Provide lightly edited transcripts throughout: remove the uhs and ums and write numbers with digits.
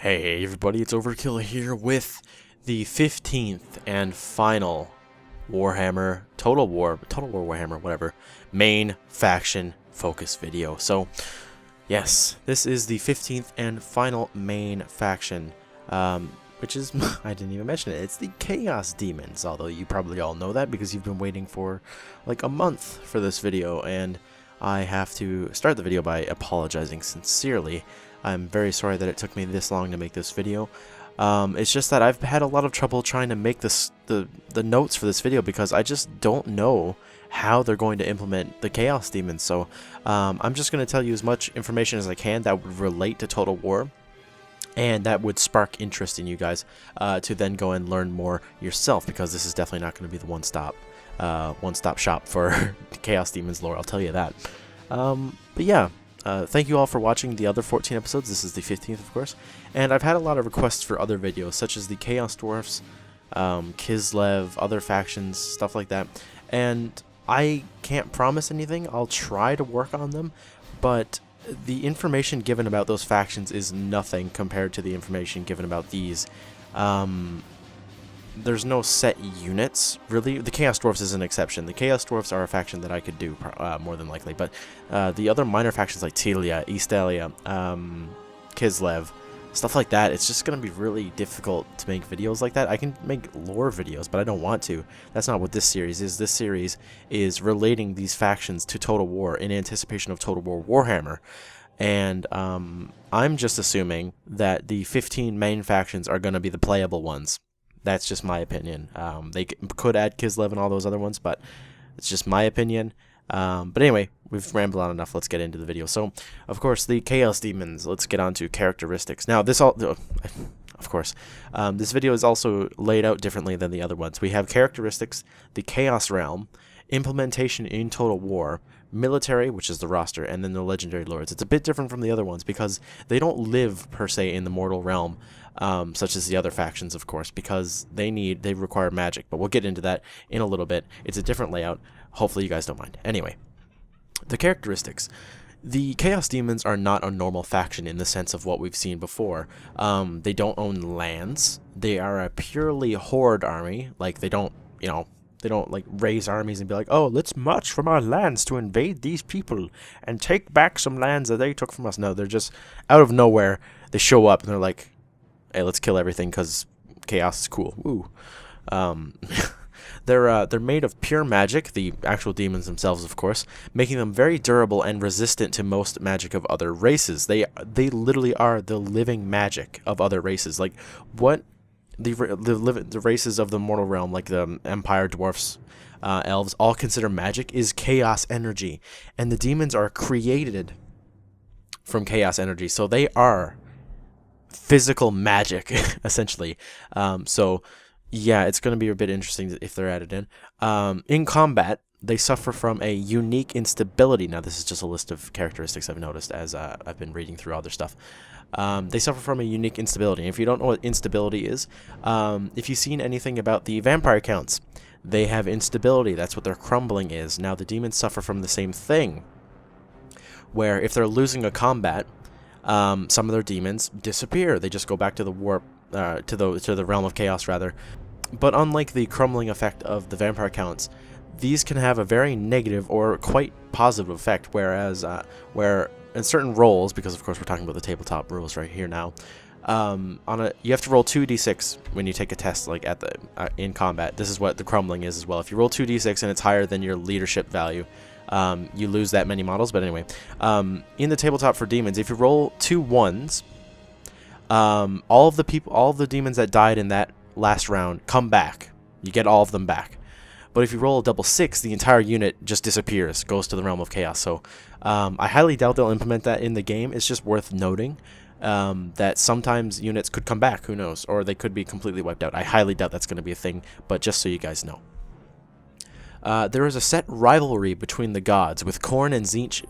Hey everybody, it's Overkill here with the 15th and final Warhammer, Total War Warhammer, whatever, main faction focus video. So, yes, this is the 15th and final main faction, which is, I didn't even mention it, it's the Chaos Demons, although you probably all know that because you've been waiting for like a month for this video, and I have to start the video by apologizing sincerely. I'm very sorry that it took me this long to make this video. It's just that I've had a lot of trouble trying to make the notes for this video because I just don't know how they're going to implement the Chaos Demons. So I'm just going to tell you as much information as I can that would relate to Total War, and that would spark interest in you guys to then go and learn more yourself, because this is definitely not going to be the one-stop shop for Chaos Demons lore, I'll tell you that. But yeah. Thank you all for watching the other 14 episodes. This is the 15th, of course. And I've had a lot of requests for other videos, such as the Chaos Dwarfs, Kislev, other factions, stuff like that. And I can't promise anything. I'll try to work on them, but the information given about those factions is nothing compared to the information given about these. There's no set units, really. The Chaos Dwarfs is an exception. The Chaos Dwarfs are a faction that I could do, more than likely. But the other minor factions like Telia, Eastalia, Kislev, stuff like that, it's just going to be really difficult to make videos like that. I can make lore videos, but I don't want to. That's not what this series is. This series is relating these factions to Total War in anticipation of Total War Warhammer. And I'm just assuming that the 15 main factions are going to be the playable ones. That's just my opinion. They could add Kislev and all those other ones, but it's just my opinion. But anyway, we've rambled on enough. Let's get into the video. So, of course, the Chaos Demons. Let's get on to characteristics. Now, this video is also laid out differently than the other ones. We have characteristics, the Chaos Realm, implementation in Total War, military, which is the roster, and then the legendary lords. It's a bit different from the other ones because they don't live per se in the mortal realm, such as the other factions, of course, because they require magic. But we'll get into that in a little bit. It's a different layout. Hopefully you guys don't mind. Anyway, the characteristics. The Chaos Demons are not a normal faction in the sense of what we've seen before. They don't own lands. They are a purely horde army. Like, they don't like raise armies and be like, oh, let's march from our lands to invade these people and take back some lands that they took from us. No, they're just out of nowhere. They show up and they're like, hey, let's kill everything because chaos is cool. Woo. They're made of pure magic, the actual demons themselves, of course, making them very durable and resistant to most magic of other races. They literally are the living magic of other races. Like, what the races of the mortal realm, like the Empire, Dwarfs, Elves, all consider magic is chaos energy. And the demons are created from chaos energy. So they are physical magic, essentially. So, yeah, it's going to be a bit interesting if they're added in. In combat, they suffer from a unique instability. Now, this is just a list of characteristics I've noticed as I've been reading through other stuff. They suffer from a unique instability. And if you don't know what instability is, if you've seen anything about the vampire counts, they have instability. That's what their crumbling is. Now, the demons suffer from the same thing, where if they're losing a combat, some of their demons disappear. They just go back to the warp, to the realm of chaos, rather. But unlike the crumbling effect of the vampire counts, these can have a very negative or quite positive effect, whereas where in certain roles, because of course we're talking about the tabletop rules right here now, you have to roll 2d6 when you take a test, like at the in combat. This is what the crumbling is as well. If you roll 2d6 and it's higher than your leadership value, you lose that many models. But anyway, in the tabletop for demons, if you roll 2 1s, all of the demons that died in that last round come back. You get all of them back. But if you roll a double 6, the entire unit just disappears, goes to the realm of chaos. So I highly doubt they'll implement that in the game. It's just worth noting that sometimes units could come back, who knows, or they could be completely wiped out. I highly doubt that's going to be a thing, but just so you guys know. There is a set rivalry between the gods, with Khorne and Tzeentch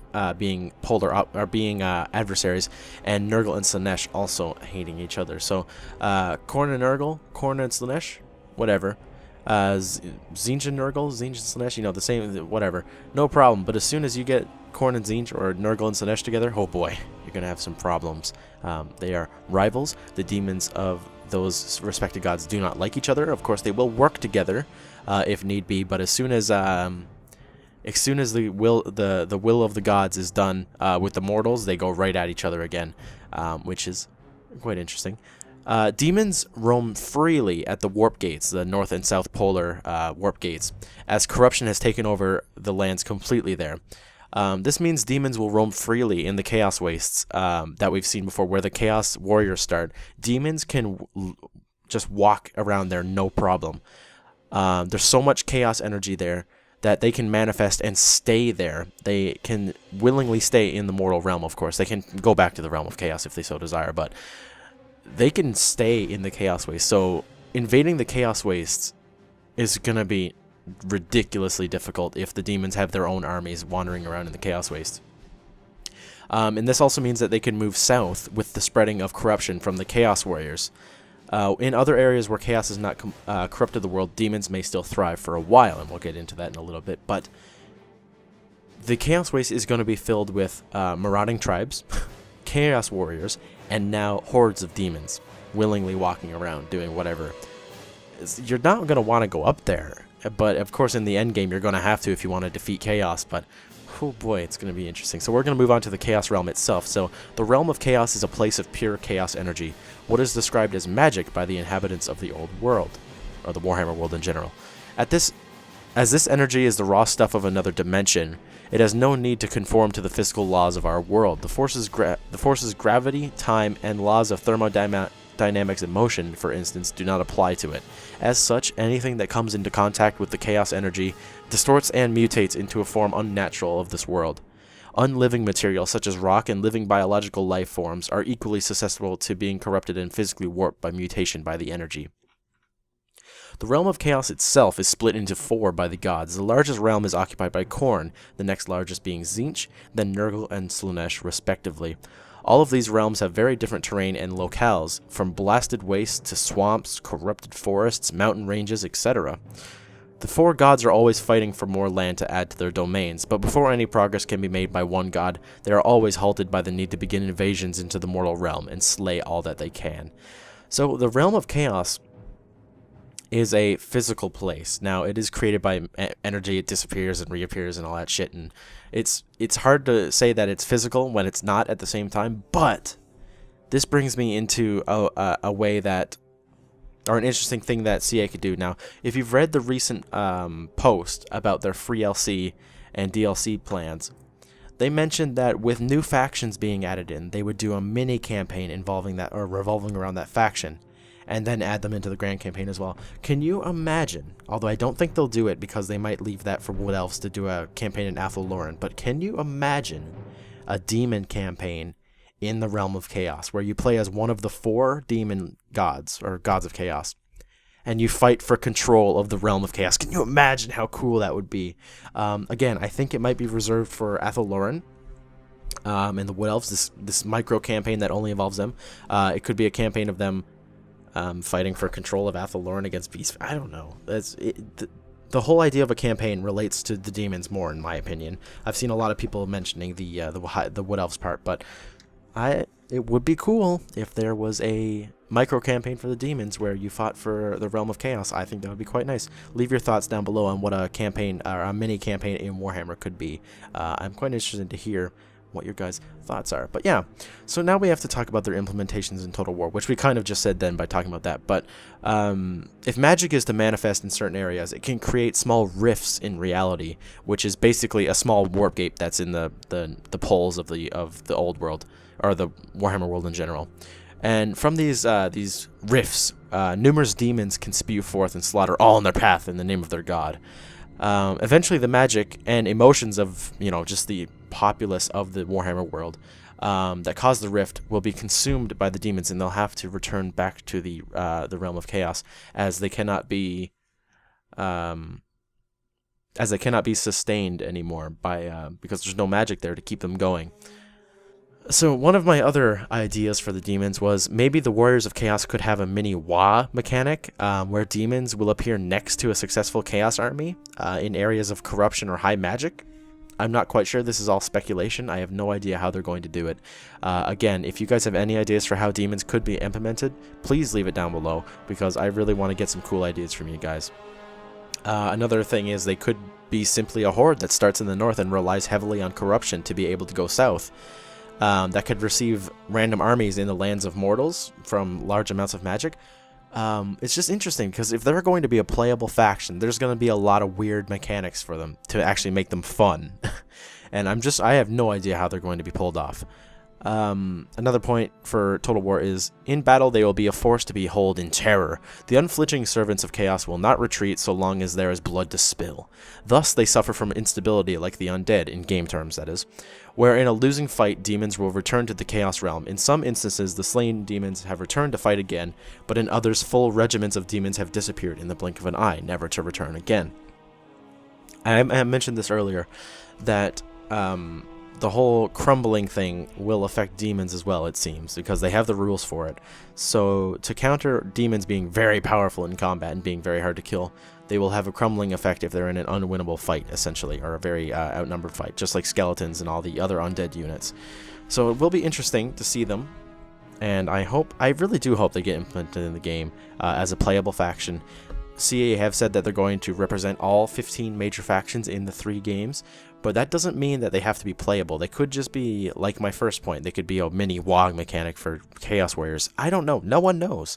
being adversaries, and Nurgle and Slaanesh also hating each other. So Khorne and Nurgle, Khorne and Slaanesh, whatever. Tzeentch and Nurgle, Tzeentch and Slaanesh, the same, whatever. No problem. But as soon as you get Khorne and Tzeentch or Nurgle and Slaanesh together, oh boy, you're going to have some problems. They are rivals. The demons of those respected gods do not like each other. Of course, they will work together if need be, but as soon as the will of the gods is done with the mortals, they go right at each other again, which is quite interesting. Demons roam freely at the warp gates, the north and south polar warp gates, as corruption has taken over the lands completely there. This means demons will roam freely in the Chaos Wastes that we've seen before, where the Chaos Warriors start. Demons can just walk around there no problem. There's so much chaos energy there that they can manifest and stay there. They can willingly stay in the mortal realm, of course. They can go back to the realm of chaos if they so desire, but they can stay in the Chaos Wastes. So invading the Chaos Wastes is going to be ridiculously difficult if the demons have their own armies wandering around in the Chaos Waste. And this also means that they can move south with the spreading of corruption from the Chaos Warriors. In other areas where chaos has not corrupted the world, demons may still thrive for a while, and we'll get into that in a little bit. But the Chaos Waste is going to be filled with marauding tribes, Chaos Warriors, and now hordes of demons willingly walking around doing whatever. You're not going to want to go up there, but of course in the end game you're going to have to if you want to defeat chaos. But oh boy, it's going to be interesting. So we're going to move on to the Chaos Realm itself. So the Realm of Chaos is a place of pure chaos energy, what is described as magic by the inhabitants of the old world, or the Warhammer world in general. As this energy is the raw stuff of another dimension, it has no need to conform to the physical laws of our world. The forces gravity, time, and laws of thermodynamics and motion, for instance, do not apply to it. As such, anything that comes into contact with the chaos energy distorts and mutates into a form unnatural of this world. Unliving material, such as rock and living biological life forms, are equally susceptible to being corrupted and physically warped by mutation by the energy. The Realm of Chaos itself is split into 4 by the gods. The largest realm is occupied by Khorne, the next largest being Tzeentch, then Nurgle and Slaanesh, respectively. All of these realms have very different terrain and locales, from blasted wastes to swamps, corrupted forests, mountain ranges, etc. The 4 gods are always fighting for more land to add to their domains, but before any progress can be made by one god, they are always halted by the need to begin invasions into the mortal realm and slay all that they can. So the Realm of Chaos is a physical place. Now, it is created by energy. It disappears and reappears and all that shit, and it's hard to say that it's physical when it's not at the same time. But this brings me into a way that, or an interesting thing that CA could do. Now, if you've read the recent post about their free LC and DLC plans, they mentioned that with new factions being added in, they would do a mini campaign involving that, or revolving around that faction, and then add them into the grand campaign as well. Can you imagine, although I don't think they'll do it because they might leave that for Wood Elves to do a campaign in Athel Loren, but can you imagine a demon campaign in the Realm of Chaos where you play as one of the 4 demon gods, or gods of chaos, and you fight for control of the Realm of Chaos? Can you imagine how cool that would be? Again, I think it might be reserved for Athel Loren and the Wood Elves, this micro campaign that only involves them. It could be a campaign of them fighting for control of Athel Loren against Beast. I don't know. The whole idea of a campaign relates to the demons more, in my opinion. I've seen a lot of people mentioning the Wood Elves part, but it would be cool if there was a micro campaign for the demons where you fought for the Realm of Chaos. I think that would be quite nice. Leave your thoughts down below on what a campaign or a mini campaign in Warhammer could be. I'm quite interested to hear what your guys' thoughts are. But yeah, so now we have to talk about their implementations in Total War, which we kind of just said then by talking about that. But if magic is to manifest in certain areas, it can create small rifts in reality, which is basically a small warp gate that's in the poles of the old world, or the Warhammer world in general. And from these rifts, numerous demons can spew forth and slaughter all in their path in the name of their god. Eventually, the magic and emotions of just the populace of the Warhammer world that caused the rift will be consumed by the demons, and they'll have to return back to the Realm of Chaos, as they cannot be sustained anymore because there's no magic there to keep them going. So one of my other ideas for the demons was maybe the Warriors of Chaos could have a mini WA mechanic where demons will appear next to a successful Chaos army in areas of corruption or high magic. I'm not quite sure. This is all speculation. I have no idea how they're going to do it. Again, if you guys have any ideas for how demons could be implemented, please leave it down below, because I really want to get some cool ideas from you guys. Another thing is they could be simply a horde that starts in the north and relies heavily on corruption to be able to go south. That could receive random armies in the lands of mortals from large amounts of magic. It's just interesting, because if they're going to be a playable faction, there's going to be a lot of weird mechanics for them to actually make them fun. And I have no idea how they're going to be pulled off. Another point for Total War is, in battle they will be a force to behold in terror. The unflinching servants of chaos will not retreat so long as there is blood to spill. Thus they suffer from instability like the undead, in game terms that is, where in a losing fight demons will return to the chaos realm. In some instances the slain demons have returned to fight again, but in others full regiments of demons have disappeared in the blink of an eye, never to return again. I mentioned this earlier, that the whole crumbling thing will affect demons as well, it seems, because they have the rules for it. So to counter demons being very powerful in combat and being very hard to kill, they will have a crumbling effect if they're in an unwinnable fight, essentially, or a very outnumbered fight, just like skeletons and all the other undead units. So it will be interesting to see them, and I really do hope they get implemented in the game as a playable faction. CA have said that they're going to represent all 15 major factions in the 3 games, but that doesn't mean that they have to be playable. They could just be, like my first point, they could be a mini WoG mechanic for Chaos Warriors. I don't know. No one knows.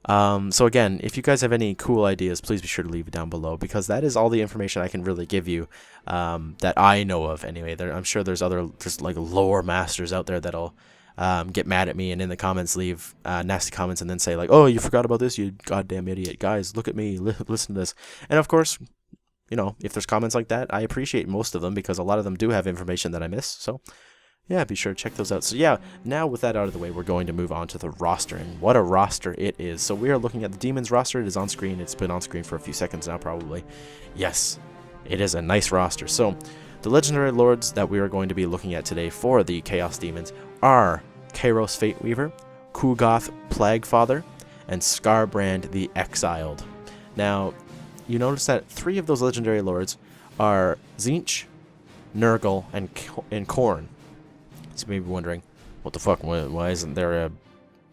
So again, if you guys have any cool ideas, please be sure to leave it down below, because that is all the information I can really give you that I know of anyway. I'm sure there's like lore masters out there that'll get mad at me and in the comments leave nasty comments and then say like, oh, you forgot about this, you goddamn idiot. Guys, look at me, listen to this. And of course, you know, if there's comments like that, I appreciate most of them, because a lot of them do have information that I miss. So yeah, be sure to check those out. So yeah, now with that out of the way, we're going to move on to the roster, and what a roster it is. So we are looking at the Demons roster. It is on screen. It's been on screen for a few seconds now, probably. Yes, it is a nice roster. So the legendary lords that we are going to be looking at today for the Chaos Demons are Kairos Fateweaver, Kugoth Plaguefather, and Skarbrand the Exiled. Now, you notice that 3 of those legendary lords are Tzeentch, Nurgle, and Khorne. So you may be wondering, what the fuck, why isn't there a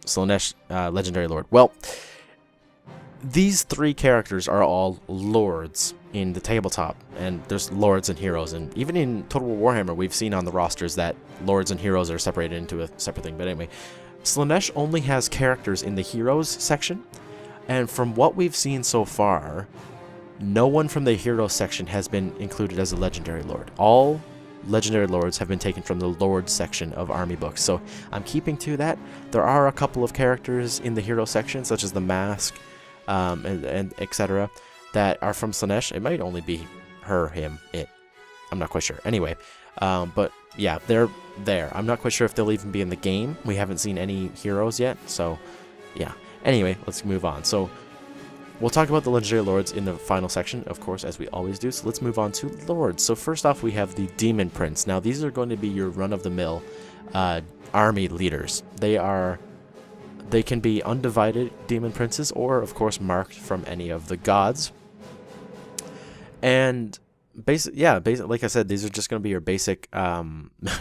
Slaanesh legendary lord? Well, these 3 characters are all lords in the tabletop, and there's lords and heroes, and even in Total War Warhammer we've seen on the rosters that lords and heroes are separated into a separate thing. But anyway, Slaanesh only has characters in the heroes section, and from what we've seen so far, no one from the heroes section has been included as a legendary lord. All legendary lords have been taken from the lords section of army books, so I'm keeping to that. There are a couple of characters in the hero section, such as the Mask, and etc., that are from Slaanesh. It might only be her, him, it. I'm not quite sure. Anyway, but yeah, they're there. I'm not quite sure if they'll even be in the game. We haven't seen any heroes yet, so yeah. Anyway, let's move on. So we'll talk about the legendary lords in the final section, of course, as we always do. So let's move on to lords. So first off, we have the Demon Prince. Now, these are going to be your run-of-the-mill army leaders. They can be undivided demon princes, or of course marked from any of the gods. And basic, like I said, these are just going to be your basic,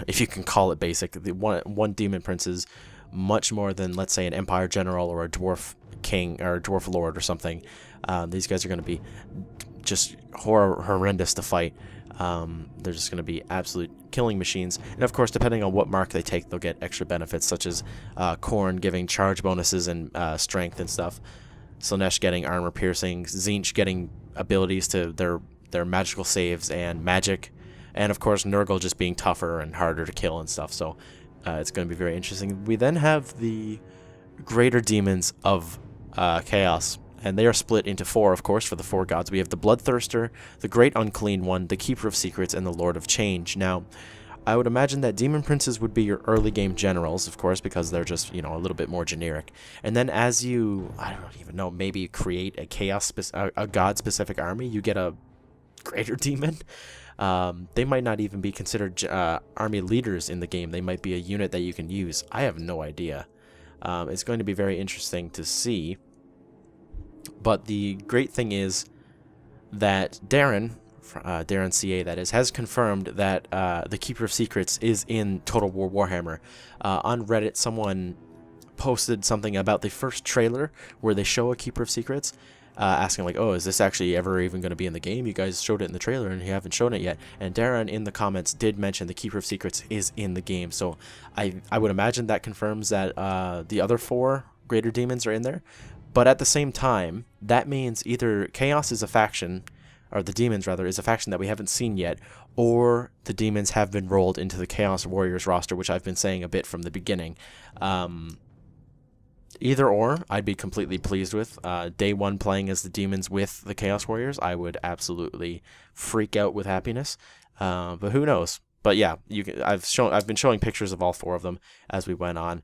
if you can call it basic. The one demon prince is much more than, let's say, an empire general or a dwarf king or a dwarf lord or something. These guys are going to be just horrendous to fight. They're just going to be absolute killing machines, and of course, depending on what mark they take, they'll get extra benefits, such as Khorne giving charge bonuses and strength and stuff, Slaanesh getting armor piercing, Tzeentch getting abilities to their magical saves and magic, and of course Nurgle just being tougher and harder to kill and stuff. So it's going to be very interesting. We then have the greater demons of chaos, and they are split into 4, of course, for the 4 gods. We have the Bloodthirster, the Great Unclean One, the Keeper of Secrets, and the Lord of Change. Now, I would imagine that Demon Princes would be your early game generals, of course, because they're just, you know, a little bit more generic. And then as you, I don't even know, maybe create a a god-specific army, you get a greater demon. They might not even be considered army leaders in the game. They might be a unit that you can use. I have no idea. It's going to be very interesting to see. But the great thing is that Darren Darren CA that is, has confirmed that the Keeper of Secrets is in Total War Warhammer. On Reddit, someone posted something about the first trailer where they show a Keeper of Secrets, asking like, oh, is this actually ever even going to be in the game? You guys showed it in the trailer and you haven't shown it yet. And Darren in the comments did mention the Keeper of Secrets is in the game, so I would imagine that confirms that the other 4 Greater Demons are in there. But at the same time, that means either Chaos is a faction, or the Demons rather, is a faction that we haven't seen yet, or the Demons have been rolled into the Chaos Warriors roster, which I've been saying a bit from the beginning. Either or, I'd be completely pleased with. Day 1 playing as the Demons with the Chaos Warriors, I would absolutely freak out with happiness. But who knows? But yeah, I've been showing pictures of all 4 of them as we went on.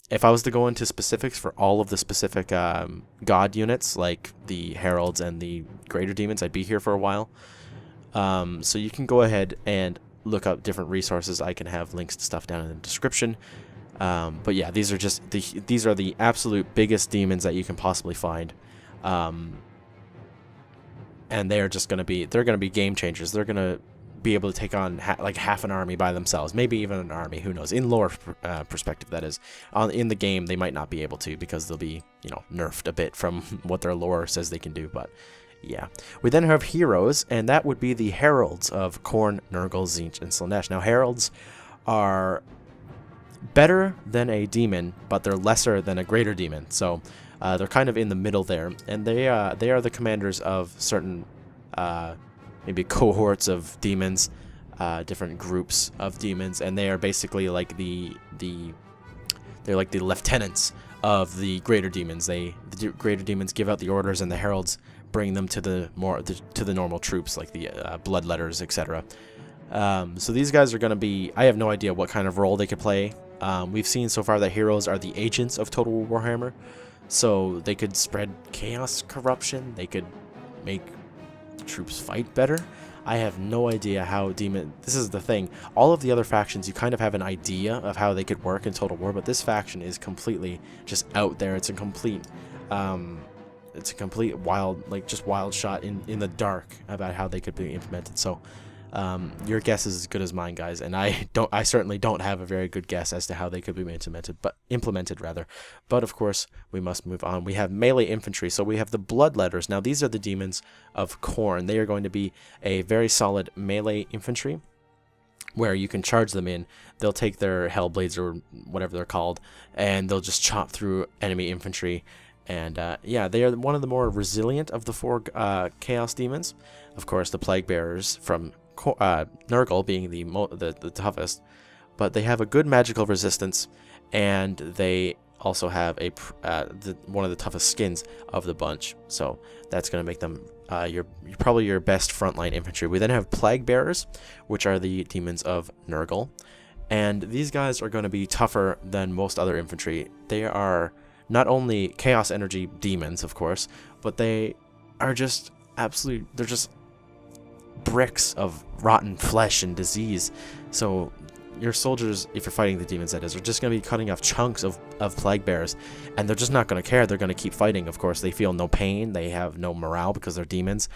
If I was to go into specifics for all of the specific god units, like the Heralds and the Greater Demons, I'd be here for a while. So you can go ahead and look up different resources. I can have links to stuff down in the description. But yeah, these are the absolute biggest demons that you can possibly find. And they're gonna be game changers. They're gonna be able to take on like half an army by themselves, maybe even an army, who knows, in lore perspective, that is. In the game they might not be able to, because they'll be, you know, nerfed a bit from what their lore says they can do. But yeah, we then have heroes, and that would be the Heralds of Khorne, Nurgle, Tzeentch, and Slaanesh. Now Heralds are better than a demon, but they're lesser than a greater demon, so they're kind of in the middle there, and they are the commanders of certain maybe cohorts of demons, different groups of demons, and they are basically like they're like the lieutenants of the greater demons. The greater demons give out the orders, and the heralds bring them to the normal troops, like the bloodletters, etc. So these guys are going to be, I have no idea what kind of role they could play. We've seen so far that heroes are the agents of Total War Warhammer, so they could spread chaos, corruption, they could make troops fight better. I have no idea how this is the thing, all of the other factions you kind of have an idea of how they could work in Total War, but this faction is completely just out there. It's a complete wild, like just wild shot in the dark about how they could be implemented. So your guess is as good as mine, guys, and I certainly don't have a very good guess as to how they could be implemented rather. But of course, we must move on. We have melee infantry, so we have the Bloodletters. Now these are the demons of Khorne. They are going to be a very solid melee infantry, where you can charge them in. They'll take their Hellblades or whatever they're called, and they'll just chop through enemy infantry. And yeah, they are one of the more resilient of the 4 Chaos Demons. Of course, the Plague Bearers from Nurgle being the toughest, but they have a good magical resistance, and they also have one of the toughest skins of the bunch. So that's going to make them probably your best frontline infantry. We then have Plague Bearers, which are the demons of Nurgle, and these guys are going to be tougher than most other infantry. They are not only chaos energy demons, of course, but they are just they're just bricks of rotten flesh and disease. So your soldiers, if you're fighting the demons, that is, are just going to be cutting off chunks of Plague Bearers, and they're just not going to care. They're going to keep fighting. Of course, they feel no pain, they have no morale because they're demons.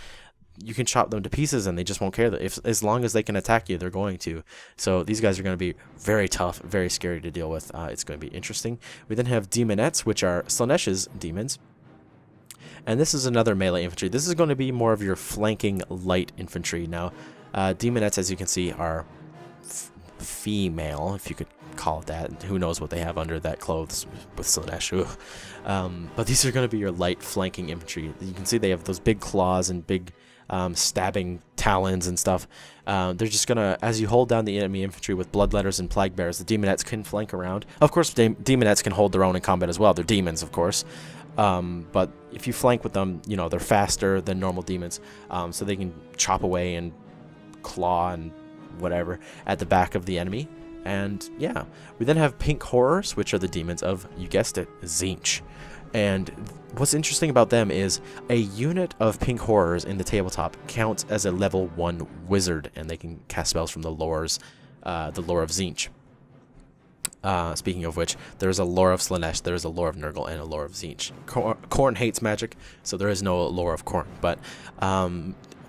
You can chop them to pieces and they just won't care. As long as they can attack you, they're going to. So these guys are going to be very tough, very scary to deal with. It's going to be interesting. We then have Demonettes, which are Slaanesh's demons. And this is another melee infantry. This is going to be more of your flanking light infantry. Now, Demonettes, as you can see, are female, if you could call it that. Who knows what they have under that clothes with Slaanesh. But these are going to be your light flanking infantry. You can see they have those big claws and big stabbing talons and stuff. They're just going to, as you hold down the enemy infantry with Bloodletters and Plague Bearers, the Demonettes can flank around. Of course, Demonettes can hold their own in combat as well. They're demons, of course. But if you flank with them, you know, they're faster than normal demons, so they can chop away and claw and whatever at the back of the enemy. And yeah, we then have Pink Horrors, which are the demons of, you guessed it, Tzeentch. And what's interesting about them is a unit of Pink Horrors in the tabletop counts as a level 1 wizard, and they can cast spells from the lore of Tzeentch. Speaking of which, there's a lore of Slaanesh, there's a lore of Nurgle, and a lore of Tzeentch. Khorne hates magic, so there is no lore of Khorne. But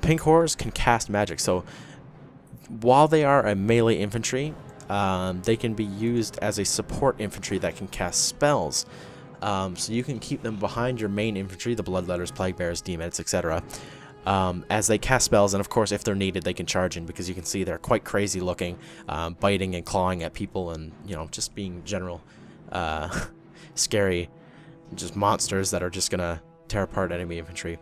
pink horrors can cast magic, so while they are a melee infantry, they can be used as a support infantry that can cast spells. So you can keep them behind your main infantry, the Bloodletters, Plague Bearers, Demons, etc. As they cast spells, and of course if they're needed they can charge in, because you can see they're quite crazy looking, biting and clawing at people, and just being general scary, just monsters that are just gonna tear apart enemy infantry.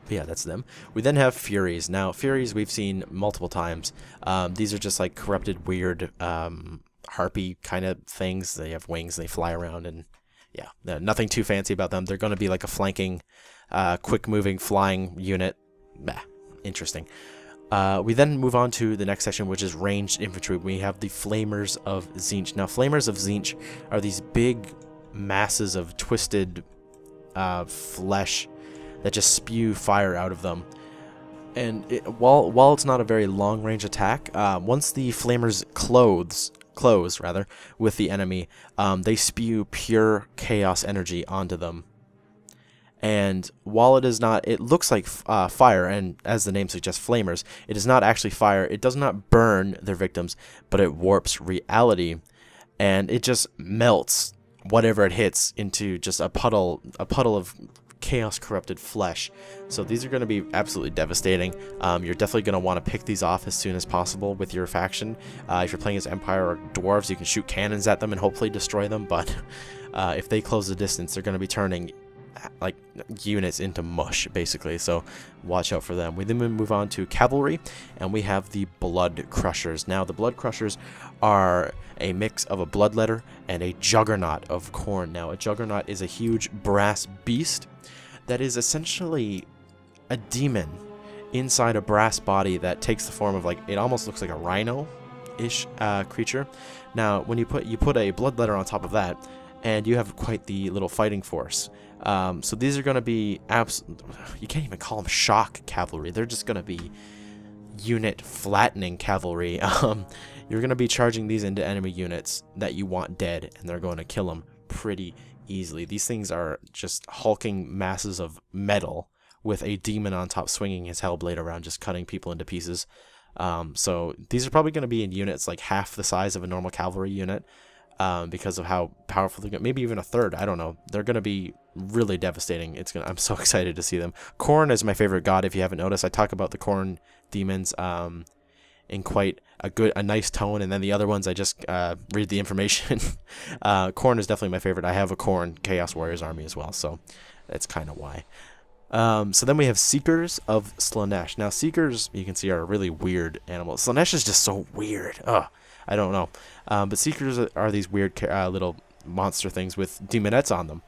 But yeah, that's them. We then have Furies. Now Furies we've seen multiple times. These are just like corrupted weird harpy kind of things. They have wings, they fly around, and yeah, nothing too fancy about them. They're going to be like a flanking, quick-moving, flying unit. Bah, interesting. We then move on to the next section, which is ranged infantry. We have the Flamers of Tzeentch. Now, Flamers of Tzeentch are these big masses of twisted flesh that just spew fire out of them. And while it's not a very long-range attack, once the Flamers close with the enemy, they spew pure chaos energy onto them. And while it looks like fire, and as the name suggests, flamers, it is not actually fire. It does not burn their victims, but it warps reality, and it just melts whatever it hits into just a puddle of chaos corrupted flesh. So these are going to be absolutely devastating. You're definitely going to want to pick these off as soon as possible with your faction. If you're playing as Empire or Dwarves, you can shoot cannons at them and hopefully destroy them, but if they close the distance, they're going to be turning like units into mush, basically, so watch out for them. We then move on to cavalry, and we have the Blood Crushers. Now the Blood Crushers are a mix of a Bloodletter and a Juggernaut of Khorne. Now a Juggernaut is a huge brass beast that is essentially a demon inside a brass body that takes the form of, like, it almost looks like a rhino-ish creature. Now when you put a Bloodletter on top of that, and you have quite the little fighting force. So these are going to be you can't even call them shock cavalry. They're just going to be unit flattening cavalry. You're going to be charging these into enemy units that you want dead, and they're going to kill them pretty easily. These things are just hulking masses of metal with a demon on top swinging his hellblade around, just cutting people into pieces. So these are probably going to be in units like half the size of a normal cavalry unit. Because of how powerful they're going to be, maybe even a third, I don't know. They're going to be really devastating. I'm so excited to see them. Khorne is my favorite god, if you haven't noticed. I talk about the Khorne demons in quite a nice tone, and then the other ones I just read the information. Khorne is definitely my favorite. I have a Khorne Chaos Warriors army as well, so that's kind of why. So then we have Seekers of Slaanesh. Now Seekers, you can see, are a really weird animal. Slaanesh is just so weird. Ugh. I don't know. But Seekers are these weird little monster things with demonettes on them.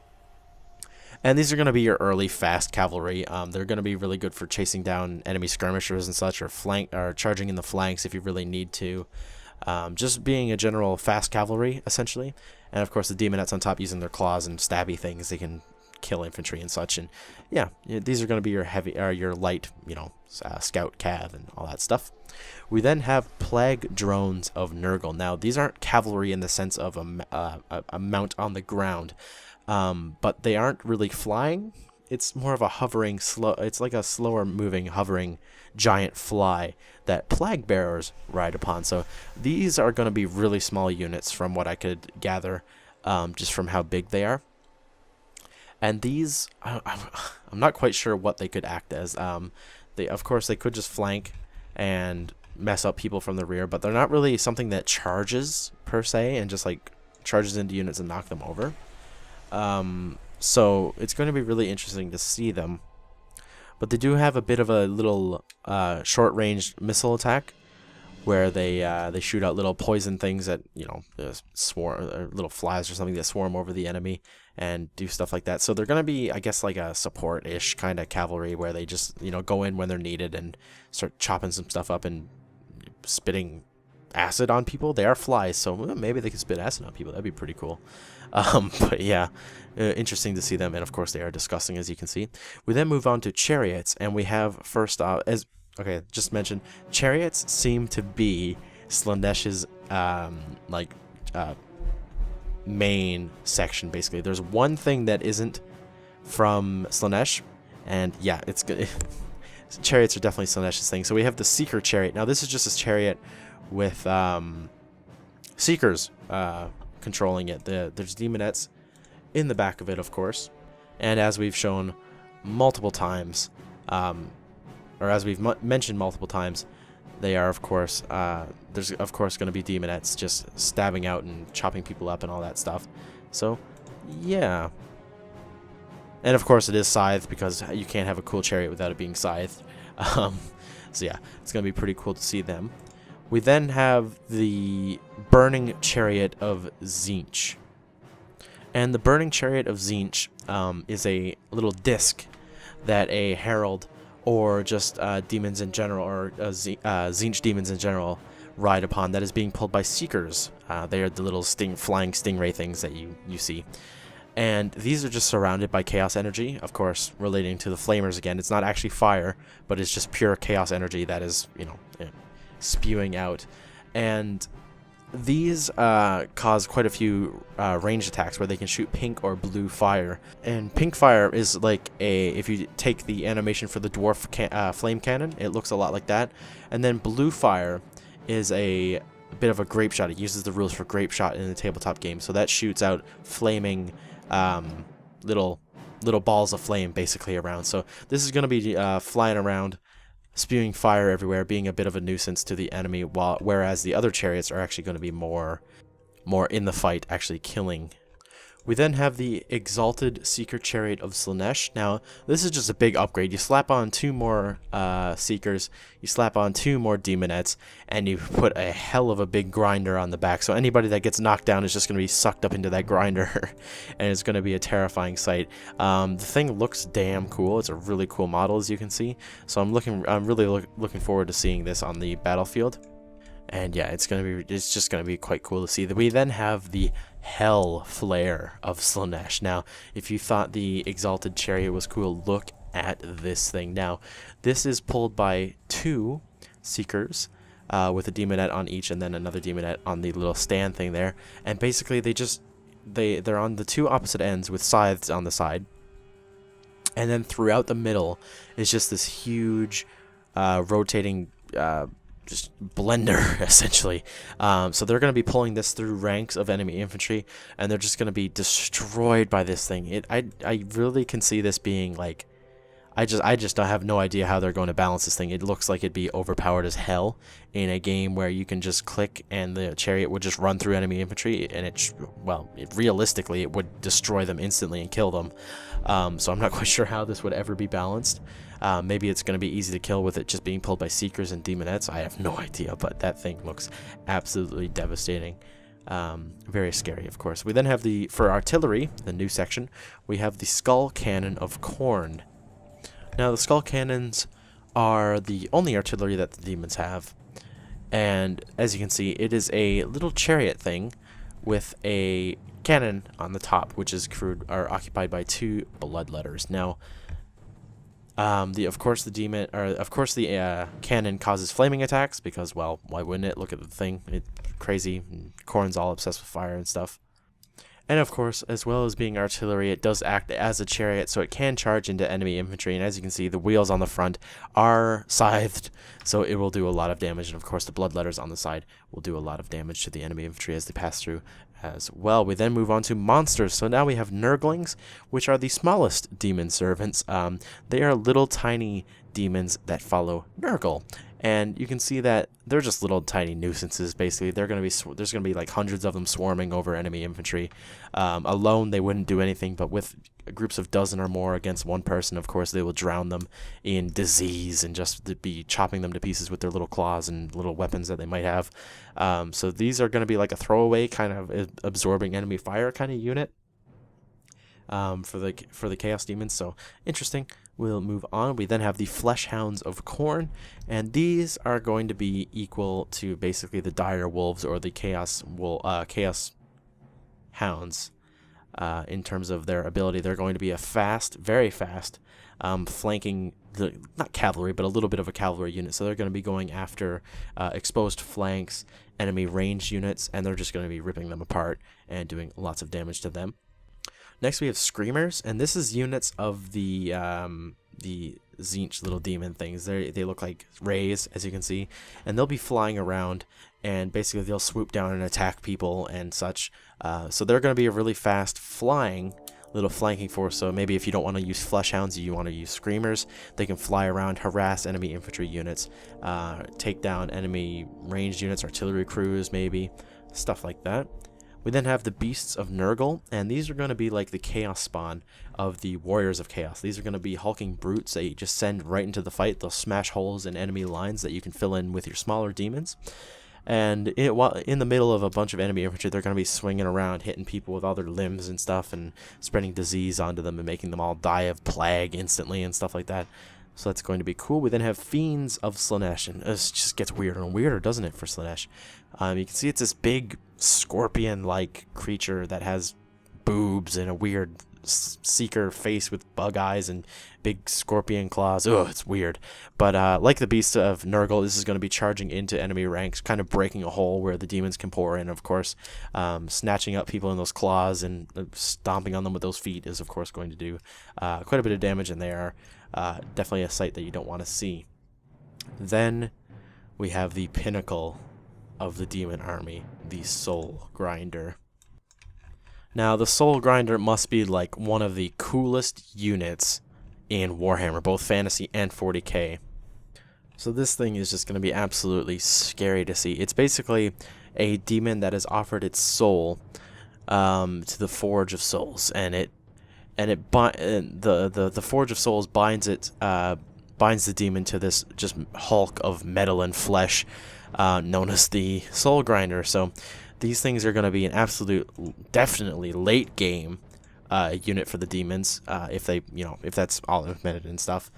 And these are going to be your early fast cavalry. They're going to be really good for chasing down enemy skirmishers and such, or charging in the flanks if you really need to. Just being a general fast cavalry, essentially. And of course the demonettes on top, using their claws and stabby things, they can kill infantry and such. And yeah, these are going to be your heavy, or your light, scout cav and all that stuff. We then have Plague Drones of Nurgle. Now these aren't cavalry in the sense of a mount on the ground, but they aren't really flying. It's more of a hovering, it's like a slower moving, hovering giant fly that Plague Bearers ride upon. So these are going to be really small units from what I could gather, just from how big they are. And these, I'm not quite sure what they could act as. Of course, they could just flank and mess up people from the rear, but they're not really something that charges per se and just like charges into units and knock them over. So it's going to be really interesting to see them. But they do have a bit of a little short-range missile attack, where they shoot out little poison things that swarm, or little flies or something that swarm over the enemy and do stuff like that. So they're gonna be, I guess, like a support-ish kind of cavalry, where they just go in when they're needed and start chopping some stuff up and spitting acid on people. They are flies, so maybe they can spit acid on people. That'd be pretty cool. But yeah, interesting to see them, and of course they are disgusting, as you can see. We then move on to chariots, and we have first just mentioned, chariots seem to be Slaanesh's main section, basically. There's one thing that isn't from Slaanesh, and yeah, it's good. chariots are definitely Slaanesh's thing. So we have the Seeker chariot. Now this is just a chariot with Seekers controlling it. There's demonettes in the back of it, of course, and as we've shown multiple times, or as we've mentioned multiple times, they are, of course, there's of course going to be demonettes just stabbing out and chopping people up and all that stuff. So yeah, and of course it is scythed, because you can't have a cool chariot without it being scythed. So yeah, it's going to be pretty cool to see them. We then have the Burning Chariot of Tzeentch. And the Burning Chariot of Tzeentch is a little disc that a herald, or just demons in general, or Tzeentch demons in general, ride upon, that is being pulled by Seekers. They are the little flying stingray things that you see. And these are just surrounded by chaos energy, of course, relating to the flamers again. It's not actually fire, but it's just pure chaos energy that is, spewing out. And these cause quite a few ranged attacks where they can shoot pink or blue fire. And pink fire is like if you take the animation for the dwarf flame cannon, it looks a lot like that. And then blue fire is a bit of a grape shot. It uses the rules for grape shot in the tabletop game. So that shoots out flaming little balls of flame basically around. So this is going to be flying around, spewing fire everywhere, being a bit of a nuisance to the enemy, whereas the other chariots are actually going to be more in the fight, actually killing. We then have the Exalted Seeker Chariot of Slaanesh. Now, this is just a big upgrade. You slap on 2 more Seekers, you slap on 2 more Demonettes, and you put a hell of a big grinder on the back. So anybody that gets knocked down is just going to be sucked up into that grinder, and it's going to be a terrifying sight. The thing looks damn cool. It's a really cool model, as you can see. So I'm really looking forward to seeing this on the battlefield. And yeah, it's just gonna be quite cool to see. We then have the Hell Flare of Slaanesh. Now, if you thought the Exalted Chariot was cool, look at this thing. Now, this is pulled by 2 Seekers with a Demonette on each, and then another Demonette on the little stand thing there. And basically, they're on the 2 opposite ends with scythes on the side. And then throughout the middle is just this huge rotating just blender, essentially. So they're going to be pulling this through ranks of enemy infantry, and they're just going to be destroyed by this thing. I really can see this being like, I just have no idea how they're going to balance this thing. It looks like it'd be overpowered as hell in a game where you can just click and the chariot would just run through enemy infantry, and realistically it would destroy them instantly and kill them. So I'm not quite sure how this would ever be balanced. Maybe it's going to be easy to kill with it just being pulled by Seekers and Demonettes. I have no idea, but that thing looks absolutely devastating. Very scary, of course. We then have for artillery, the new section, we have the Skull Cannon of Khorne. Now, the Skull Cannons are the only artillery that the demons have. And as you can see, it is a little chariot thing with a cannon on the top, which is occupied by 2 bloodletters. Now, of course the cannon causes flaming attacks because, well, why wouldn't it? Look at the thing; it's crazy. Khorne's all obsessed with fire and stuff. And of course, as well as being artillery, it does act as a chariot, so it can charge into enemy infantry. And as you can see, the wheels on the front are scythed, so it will do a lot of damage. And of course, the bloodletters on the side will do a lot of damage to the enemy infantry as they pass through as well. We then move on to monsters. So now we have Nurglings, which are the smallest demon servants. They are little tiny demons that follow Nurgle. And you can see that they're just little tiny nuisances, basically. There's going to be like hundreds of them swarming over enemy infantry. Alone, they wouldn't do anything, but with groups of dozen or more against one person, of course, they will drown them in disease and just be chopping them to pieces with their little claws and little weapons that they might have. So these are going to be like a throwaway kind of absorbing enemy fire kind of unit for the Chaos Demons. So interesting. We'll move on. We then have the Flesh Hounds of Khorne, and these are going to be equal to basically the Dire Wolves or the Chaos Hounds in terms of their ability. They're going to be a fast, very fast, flanking, not cavalry, but a little bit of a cavalry unit. So they're going to be going after exposed flanks, enemy ranged units, and they're just going to be ripping them apart and doing lots of damage to them. Next, we have Screamers, and this is units of the Tzeentch little demon things. They look like rays, as you can see, and they'll be flying around, and basically they'll swoop down and attack people and such. So they're going to be a really fast flying little flanking force. So maybe if you don't want to use fleshhounds, you want to use screamers, they can fly around, harass enemy infantry units, take down enemy ranged units, artillery crews, maybe stuff like that. We then have the Beasts of Nurgle, and these are going to be like the Chaos spawn of the Warriors of Chaos. These are going to be hulking brutes that you just send right into the fight. They'll smash holes in enemy lines that you can fill in with your smaller demons. And while in the middle of a bunch of enemy infantry, they're going to be swinging around, hitting people with all their limbs and stuff, and spreading disease onto them and making them all die of plague instantly and stuff like that. So that's going to be cool. We then have Fiends of Slaanesh, and this just gets weirder and weirder, doesn't it, for Slaanesh? You can see it's this big scorpion-like creature that has boobs and a weird seeker face with bug eyes and big scorpion claws. Ugh, it's weird. But like the Beasts of Nurgle, this is going to be charging into enemy ranks, kind of breaking a hole where the demons can pour in, of course. Snatching up people in those claws and stomping on them with those feet is, of course, going to do quite a bit of damage, and they are definitely a sight that you don't want to see. Then we have the pinnacle of the demon army, the Soul Grinder. Now, the Soul Grinder must be like one of the coolest units in Warhammer, both Fantasy and 40k. So this thing is just going to be absolutely scary to see. It's basically a demon that has offered its soul to the Forge of Souls, and the Forge of Souls binds the demon to this just hulk of metal and flesh, known as the Soul Grinder. So these things are going to be an absolute, definitely late game unit for the demons, if that's all implemented and stuff.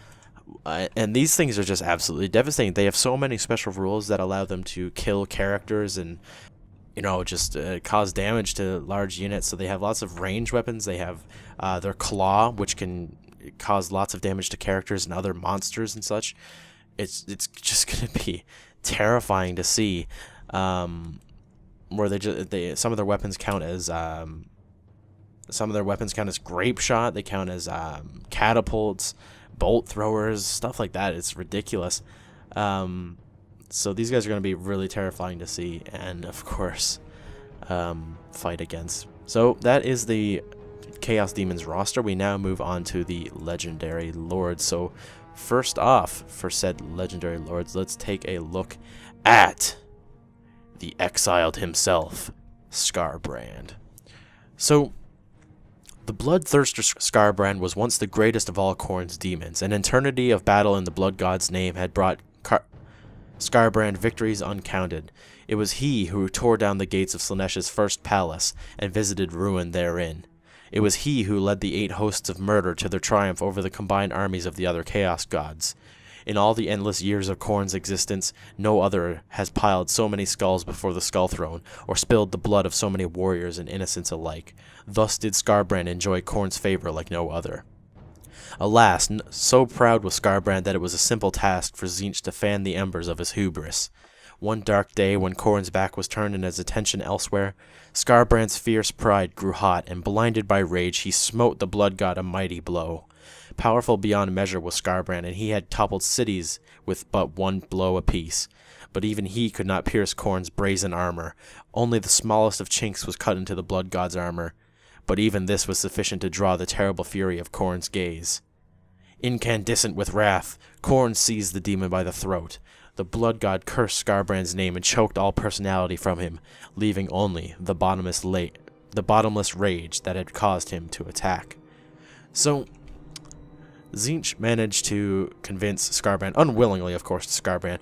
And these things are just absolutely devastating. They have so many special rules that allow them to kill characters and just cause damage to large units. So they have lots of range weapons. They have their claw, which can cause lots of damage to characters and other monsters and such. It's just going to be terrifying to see. Where some of their weapons count as grape shot. They count as catapults, bolt throwers, stuff like that. It's ridiculous. So these guys are going to be really terrifying to see, and of course, fight against. So that is the Chaos Demons roster. We now move on to the Legendary Lords. So first off, for said Legendary Lords, let's take a look at the exiled himself, Skarbrand. So, the Bloodthirster Skarbrand was once the greatest of all Khorne's demons. An eternity of battle in the Blood God's name had brought Skarbrand victories uncounted. It was he who tore down the gates of Slaanesh's first palace and visited ruin therein. It was he who led the 8 hosts of murder to their triumph over the combined armies of the other Chaos Gods. In all the endless years of Khorne's existence, no other has piled so many skulls before the Skull Throne, or spilled the blood of so many warriors and innocents alike. Thus did Skarbrand enjoy Khorne's favor like no other. Alas, so proud was Skarbrand that it was a simple task for Tzeentch to fan the embers of his hubris. One dark day, when Khorne's back was turned and his attention elsewhere, Skarbrand's fierce pride grew hot, and blinded by rage, he smote the Blood God a mighty blow. Powerful beyond measure was Skarbrand, and he had toppled cities with but one blow apiece. But even he could not pierce Khorne's brazen armor. Only the smallest of chinks was cut into the Blood God's armor. But even this was sufficient to draw the terrible fury of Khorne's gaze. Incandescent with wrath, Khorne seized the demon by the throat. The Blood God cursed Skarbrand's name and choked all personality from him, leaving only the bottomless rage that had caused him to attack. So Tzeentch managed to convince Skarbrand, unwillingly of course to Skarbrand,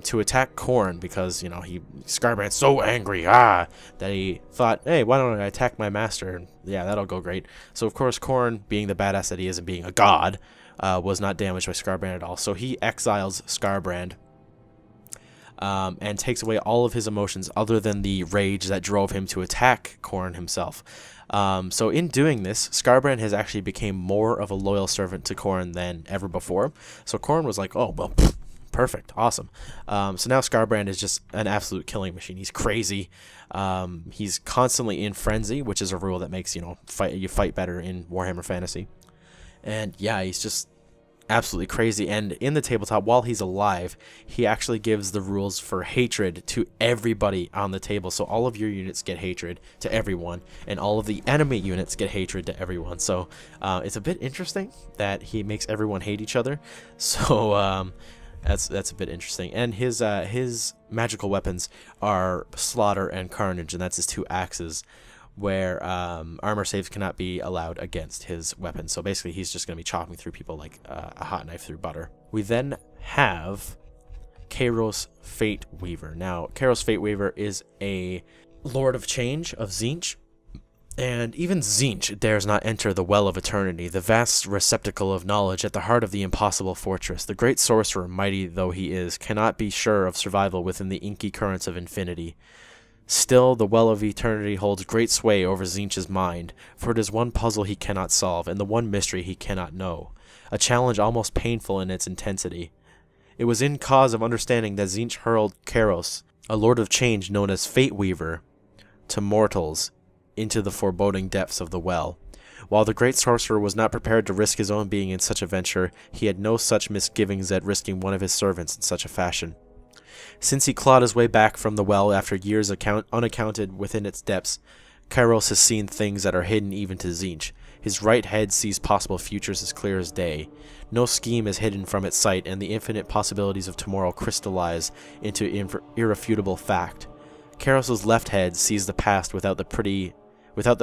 to attack Khorne because, Skarbrand's so angry, that he thought, hey, why don't I attack my master? And yeah, that'll go great. So of course Khorne, being the badass that he is and being a god, was not damaged by Skarbrand at all. So he exiles Skarbrand, and takes away all of his emotions other than the rage that drove him to attack Khorne himself. So in doing this, Skarbrand has actually become more of a loyal servant to Khorne than ever before. So Khorne was like, oh, well, perfect, awesome. So now Skarbrand is just an absolute killing machine. He's crazy. He's constantly in frenzy, which is a rule that makes, you fight better in Warhammer Fantasy. And yeah, he's just absolutely crazy. And in the tabletop, while he's alive, he actually gives the rules for hatred to everybody on the table. So all of your units get hatred to everyone, and all of the enemy units get hatred to everyone. So it's a bit interesting that he makes everyone hate each other. So that's a bit interesting. And his magical weapons are Slaughter and Carnage, and that's his two axes, where armor saves cannot be allowed against his weapons. So basically, he's just going to be chopping through people like a hot knife through butter. We then have Kairos Fate Weaver. Now, Kairos Fate Weaver is a Lord of Change of Tzeentch, and even Tzeentch dares not enter the Well of Eternity, the vast receptacle of knowledge at the heart of the impossible fortress. The great sorcerer, mighty though he is, cannot be sure of survival within the inky currents of infinity. Still, the Well of Eternity holds great sway over Tzeentch's mind, for it is one puzzle he cannot solve, and the one mystery he cannot know, a challenge almost painful in its intensity. It was in cause of understanding that Tzeentch hurled Kairos, a Lord of Change known as Fate Weaver, to mortals, into the foreboding depths of the well. While the great sorcerer was not prepared to risk his own being in such a venture, he had no such misgivings at risking one of his servants in such a fashion. Since he clawed his way back from the well after years unaccounted within its depths, Kairos has seen things that are hidden even to Tzeentch. His right head sees possible futures as clear as day. No scheme is hidden from its sight, and the infinite possibilities of tomorrow crystallize into irrefutable fact. Kairos's left head sees the past without the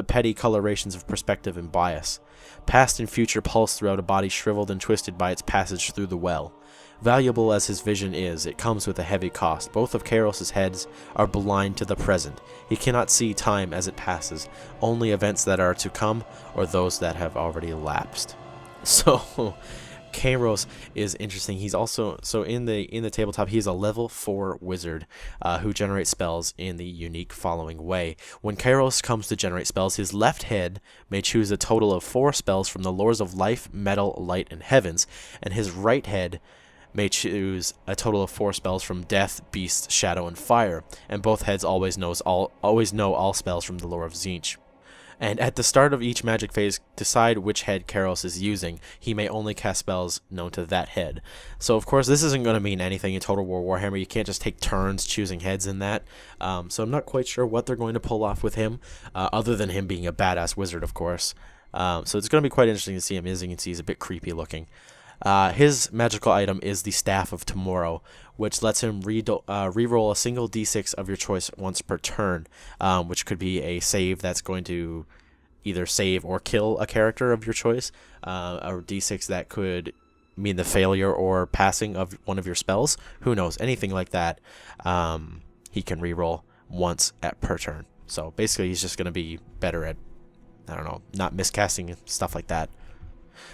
petty colorations of perspective and bias. Past and future pulse throughout a body shriveled and twisted by its passage through the well. Valuable as his vision is, it comes with a heavy cost. Both of Kairos's heads are blind to the present. He cannot see time as it passes, only events that are to come or those that have already lapsed. So Kairos is interesting. He's also, so in the tabletop, he's a level 4 wizard who generates spells in the unique following way. When Kairos comes to generate spells, his left head may choose a total of 4 spells from the lores of life, metal, light, and heavens, and his right head may choose a total of 4 spells from death, beast, shadow, and fire, and both heads always know all spells from the lore of Tzeentch. And at the start of each magic phase, decide which head Kairos is using. He may only cast spells known to that head. So of course this isn't going to mean anything in Total War Warhammer. You can't just take turns choosing heads in that. So I'm not quite sure what they're going to pull off with him, other than him being a badass wizard, of course. So it's going to be quite interesting to see him. As you can see, he's a bit creepy looking. His magical item is the Staff of Tomorrow, which lets him reroll a single d6 of your choice once per turn, which could be a save that's going to either save or kill a character of your choice, a d6 that could mean the failure or passing of one of your spells. Who knows? Anything like that, he can reroll once per turn. So basically, he's just going to be better at, I don't know, not miscasting and stuff like that.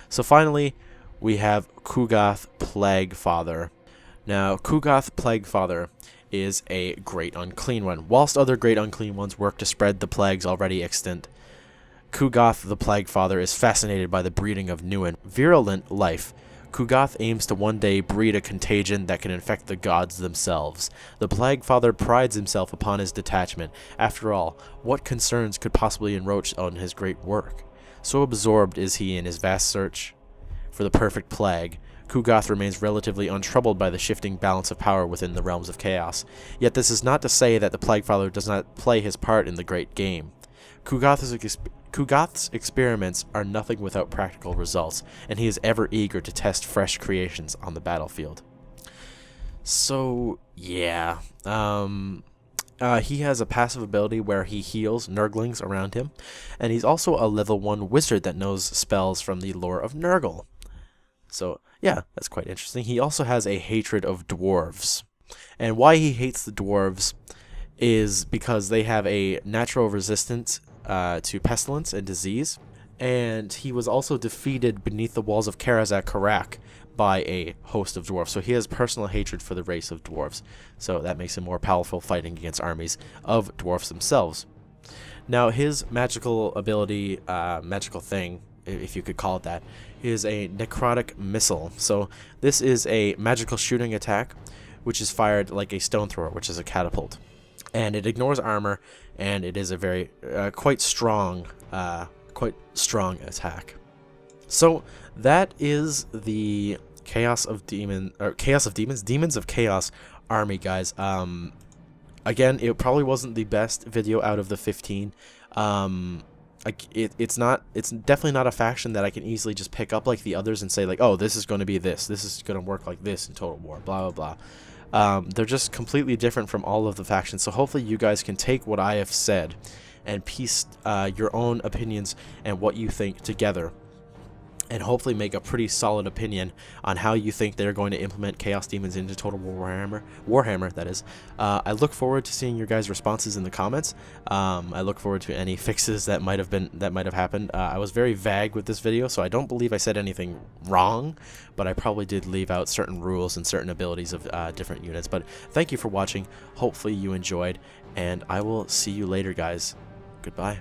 So finally, we have Ku'gath Plaguefather. Now, Ku'gath Plaguefather is a great unclean one. Whilst other great unclean ones work to spread the plagues already extant, Ku'gath the Plaguefather is fascinated by the breeding of new and virulent life. Ku'gath aims to one day breed a contagion that can infect the gods themselves. The Plaguefather prides himself upon his detachment. After all, what concerns could possibly encroach on his great work? So absorbed is he in his vast search for the perfect plague, Ku'gath remains relatively untroubled by the shifting balance of power within the realms of chaos. Yet this is not to say that the Plaguefather does not play his part in the great game. Ku'gath's experiments are nothing without practical results, and he is ever eager to test fresh creations on the battlefield. So, yeah. He has a passive ability where he heals Nurglings around him, and he's also a level 1 wizard that knows spells from the lore of Nurgle. So, yeah, that's quite interesting. He also has a hatred of dwarves. And why he hates the dwarves is because they have a natural resistance to pestilence and disease. And he was also defeated beneath the walls of Karazak Karak by a host of dwarves. So he has personal hatred for the race of dwarves. So that makes him more powerful fighting against armies of dwarves themselves. Now, his magical ability, magical thing, if you could call it that, is a necrotic missile. So this is a magical shooting attack which is fired like a stone thrower, which is a catapult, and it ignores armor, and it is a very quite strong attack. So that is the Chaos of Demons, Demons of Chaos army, guys. Again, it probably wasn't the best video out of the 15. It's definitely not a faction that I can easily just pick up like the others and say like, oh, this is going to be this is going to work like this in Total War, blah blah blah. They're just completely different from all of the factions, so hopefully you guys can take what I have said and piece your own opinions and what you think together, and hopefully make a pretty solid opinion on how you think they're going to implement Chaos Demons into Total War Warhammer, that is. I look forward to seeing your guys' responses in the comments. I look forward to any fixes that might have happened. I was very vague with this video, so I don't believe I said anything wrong, but I probably did leave out certain rules and certain abilities of different units. But thank you for watching. Hopefully you enjoyed, and I will see you later, guys. Goodbye.